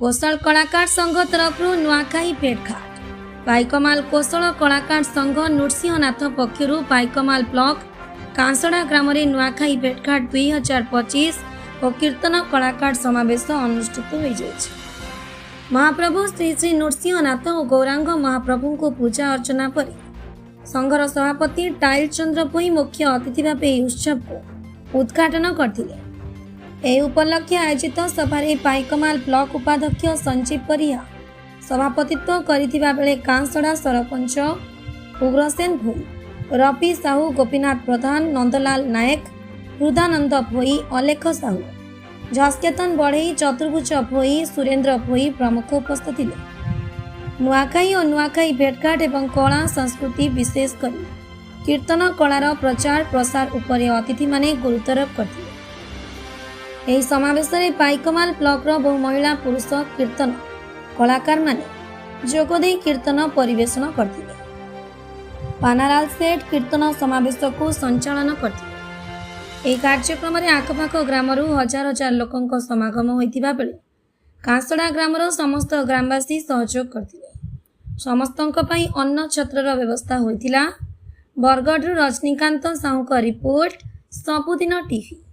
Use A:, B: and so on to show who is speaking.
A: कोशल कलाकार संघ तरफ नुआखाई भेटघाट पाइकमाल कोशल कलाकार संघ नृसिंहनाथ पक्षर पाइकमाल ब्लॉक कांसड़ा ग्राम में नुआखाई भेटघाट 2025 और कीर्तन कलाकार समावेश अनुष्ठित हो जाए। महाप्रभु श्री श्री नृसिंहनाथ और गौरांग महाप्रभु को पूजा अर्चना पर संघर सभापति टाइल चंद्र भोई मुख्य अतिथि भाव उत्सव को उद्घाटन करथिले। ए उपलक्षे आयोजित सभारे पाइकमाल ब्लॉक उपाध्यक्ष संजीव परिया सभापतित्व करिथिबा बेले कांसड़ा सरपंच उग्रसेन भोई, रफी साहू, गोपीनाथ प्रधान, नंदलाल नायक, हृदानंद भोई, अलेख साहू, झस्केतन बढ़ई, चतुर्भुज भोई, सुरेंद्र भोई प्रमुख उपस्थित थे। नुआखाई और नुआखाई भेटघाट एवं कला संस्कृति विशेषकर कीर्तन कलार प्रचार प्रसार उपरे अतिथि माने गुरुत्वारोप करथिले। एही समावेश में पाइकमाल ब्लॉक बहु महिला पुरुष कीर्तन कलाकार माने जोगदे कीर्तन परिवेषण करथिले। पानालाल सेठ कीर्तन समावेश को संचालन करथिले। एही कार्यक्रम में आखपाख ग्रामरू हजार हजार लोकंक समागम होइतिबा बेले कांसड़ा ग्रामर समस्त ग्रामवासी सहयोग करथिले। समस्तंक पई अन्न छत्रर व्यवस्था होइतिला। बरगढ़ रजनीकांत साहू का रिपोर्ट, सबुदिन टीवी।